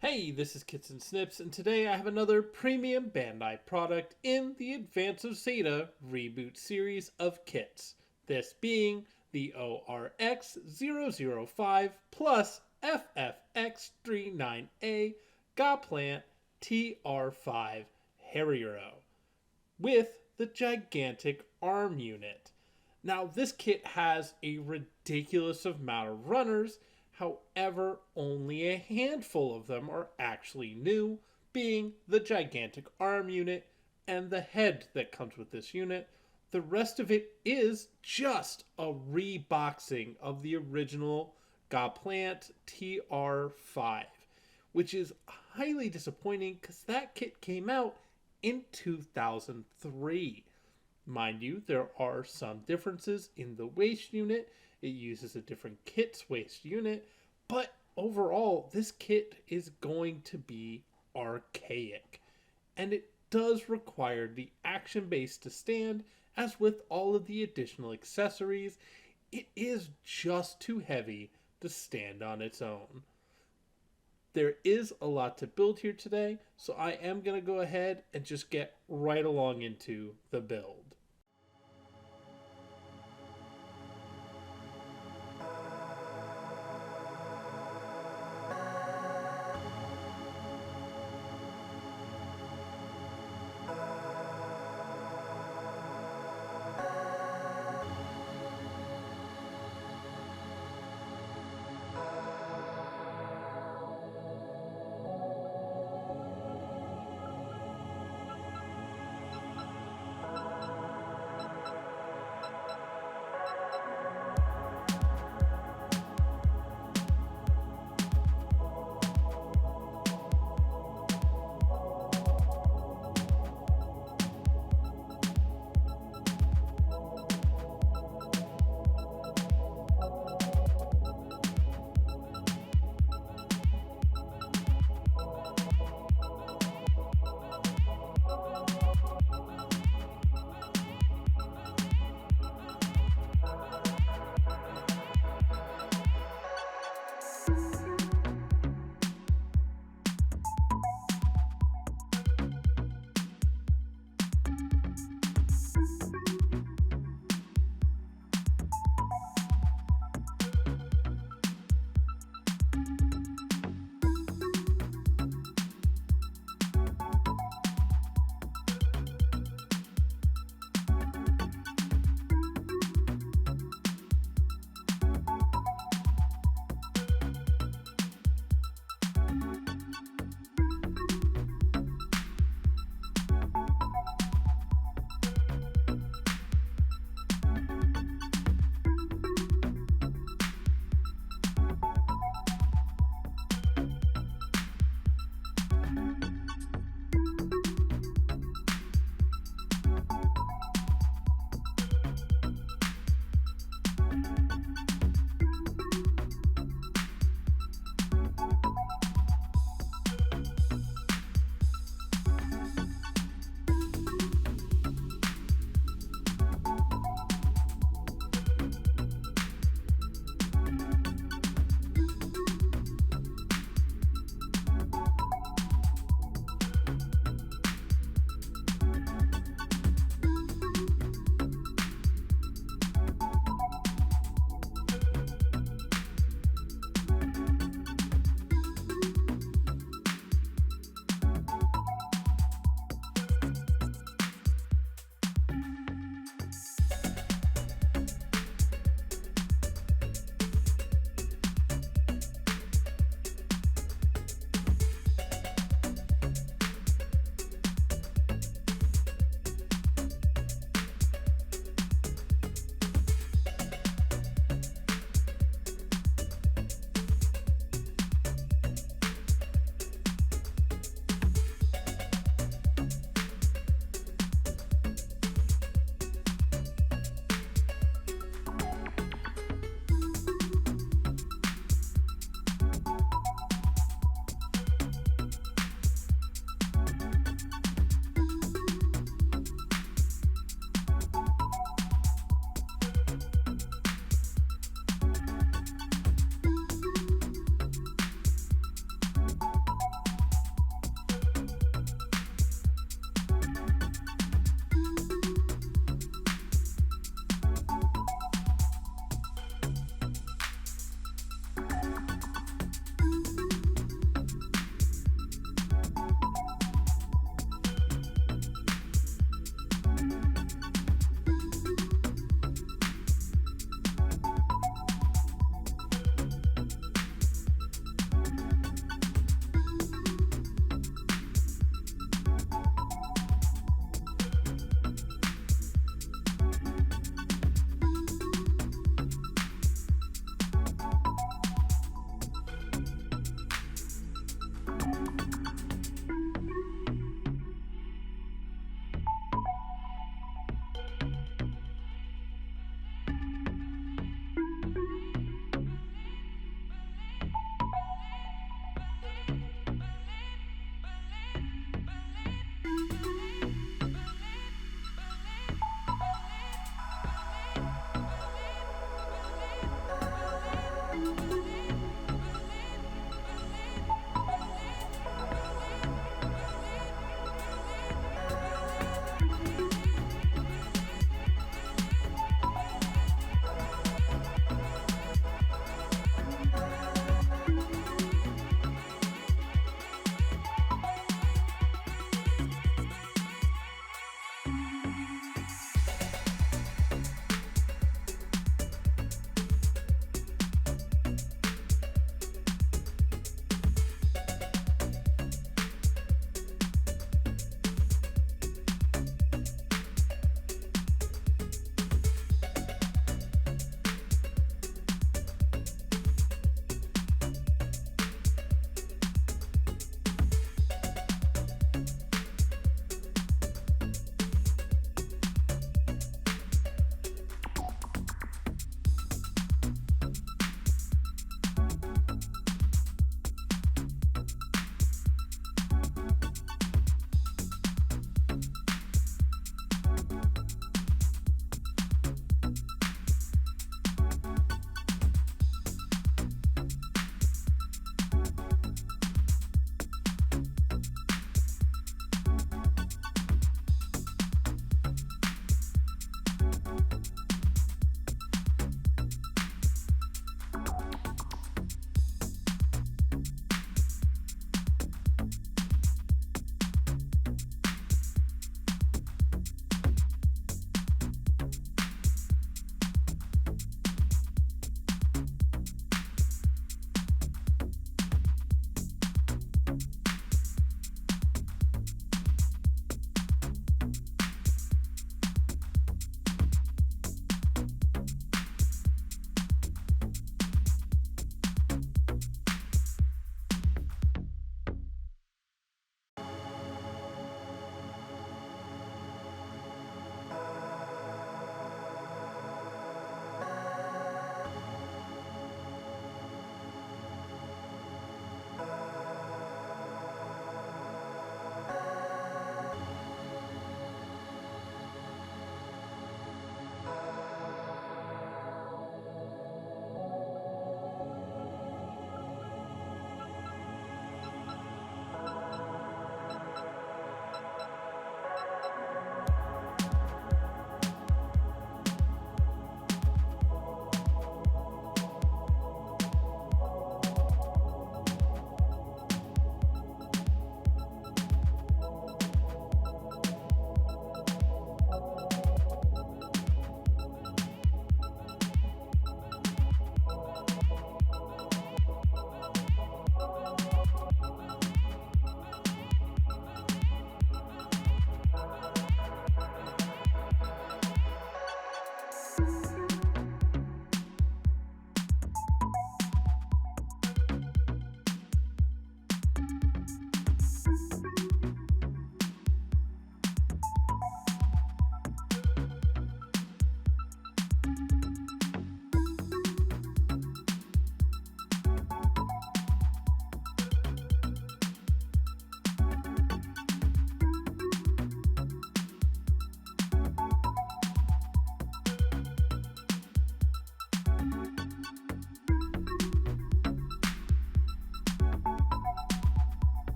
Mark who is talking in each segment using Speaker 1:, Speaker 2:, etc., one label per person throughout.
Speaker 1: Hey, this is Kits and Snips, and today I have another premium Bandai product in the Advance of Zeta reboot series of kits. This being the ORX-005 plus FFX39A Gaplant TR5 Hrairoo with the gigantic arm unit. Now, this kit has a ridiculous amount of runners, however, only a handful of them are actually new, being the gigantic arm unit and the head that comes with this unit. The rest of it is just a reboxing of the original Gaplant TR5, which is highly disappointing because that kit came out in 2003. Mind you, there are some differences in the waist unit. It uses a different kit's waist unit, but overall, this kit is going to be archaic. And it does require the action base to stand, as with all of the additional accessories, it is just too heavy to stand on its own. There is a lot to build here today, so I am going to go ahead and just get right along into the build.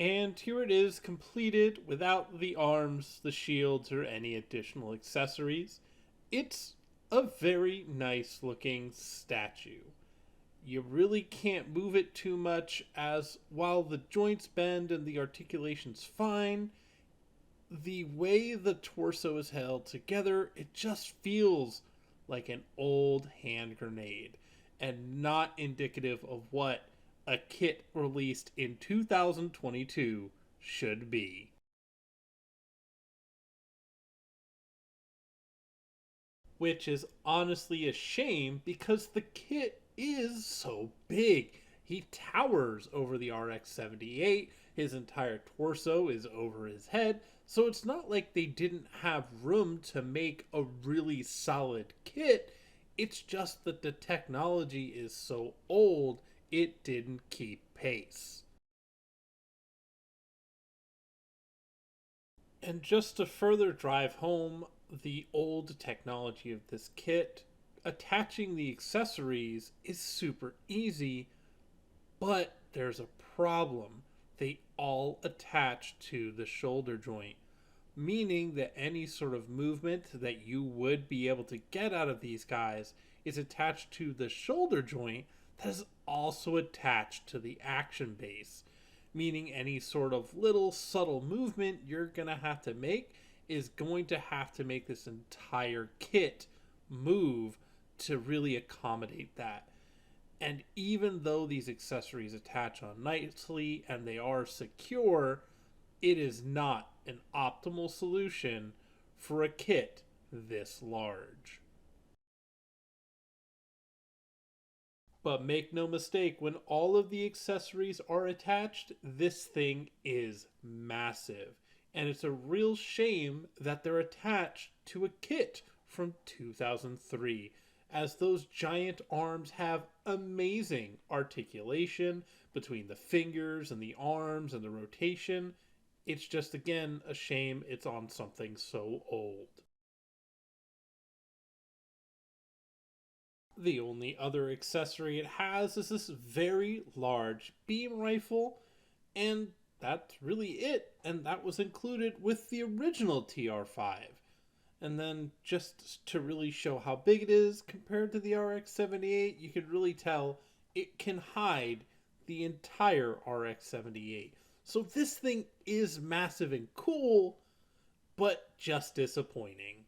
Speaker 1: And here it is completed without the arms, the shields, or any additional accessories. It's a very nice looking statue. You really can't move it too much, as while the joints bend and the articulation's fine, the way the torso is held together, it just feels like an old hand grenade and not indicative of what a kit released in 2022 should be. Which is honestly a shame because the kit is so big. He towers over the RX 78, his entire torso is over his head, so it's not like they didn't have room to make a really solid kit. It's just that the technology is so old, it didn't keep pace. And just to further drive home the old technology of this kit, attaching the accessories is super easy, but there's a problem. They all attach to the shoulder joint, meaning that any sort of movement that you would be able to get out of these guys is attached to the shoulder joint that is also attached to the action base, meaning any sort of little subtle movement you're going to have to make is going to have to make this entire kit move to really accommodate that. And even though these accessories attach on nicely and they are secure, it is not an optimal solution for a kit this large. But make no mistake, when all of the accessories are attached, this thing is massive. And it's a real shame that they're attached to a kit from 2003, as those giant arms have amazing articulation between the fingers and the arms and the rotation. It's just, again, a shame it's on something so old. The only other accessory it has is this very large beam rifle, and that's really it. And that was included with the original TR5. And then just to really show how big it is compared to the RX 78, you could really tell it can hide the entire RX 78. So this thing is massive and cool, but just disappointing.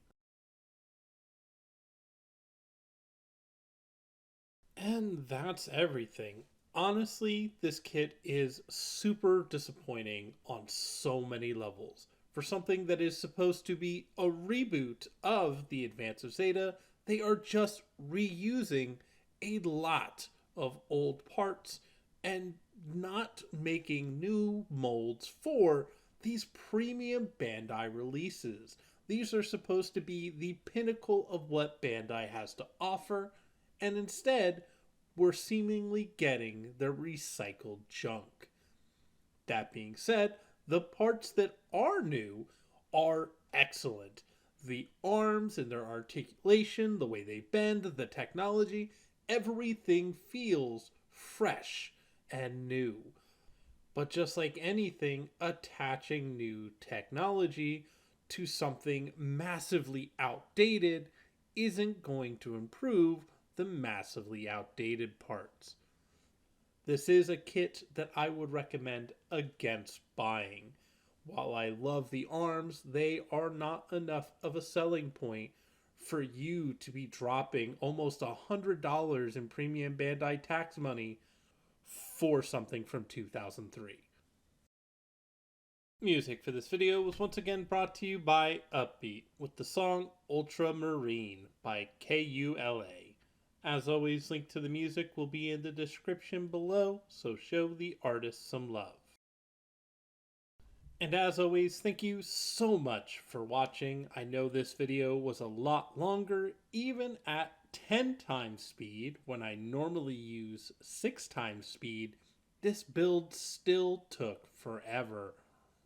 Speaker 1: And that's everything. Honestly, this kit is super disappointing on so many levels. For something that is supposed to be a reboot of the Advance of Zeta, they are just reusing a lot of old parts and not making new molds for these premium Bandai releases. These are supposed to be the pinnacle of what Bandai has to offer, and instead, we're seemingly getting the recycled junk. That being said, the parts that are new are excellent. The arms and their articulation, the way they bend, the technology, everything feels fresh and new. But just like anything, attaching new technology to something massively outdated isn't going to improve the massively outdated parts. This is a kit that I would recommend against buying. While I love the arms, they are not enough of a selling point for you to be dropping almost $100 in premium Bandai tax money for something from 2003. Music for this video was once again brought to you by Upbeat with the song Ultramarine by KULA. As always, link to the music will be in the description below, so show the artist some love. And as always, thank you so much for watching. I know this video was a lot longer, even at 10 times speed, when I normally use 6 times speed. This build still took forever.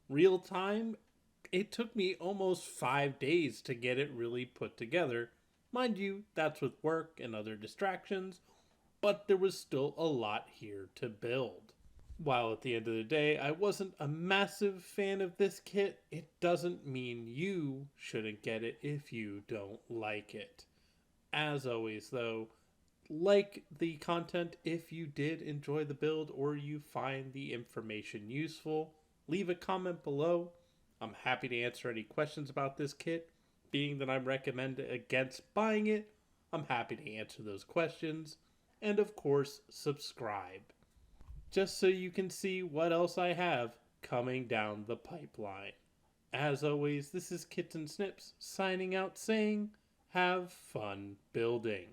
Speaker 1: Real time, it took me almost 5 days to get it really put together. Mind you, that's with work and other distractions, but there was still a lot here to build. While at the end of the day, I wasn't a massive fan of this kit, it doesn't mean you shouldn't get it if you don't like it. As always, though, like the content if you did enjoy the build or you find the information useful. Leave a comment below. I'm happy to answer any questions about this kit. Being that I'm recommending against buying it, I'm happy to answer those questions. And of course, subscribe, just so you can see what else I have coming down the pipeline. As always, this is Kits and Snips signing out saying, have fun building.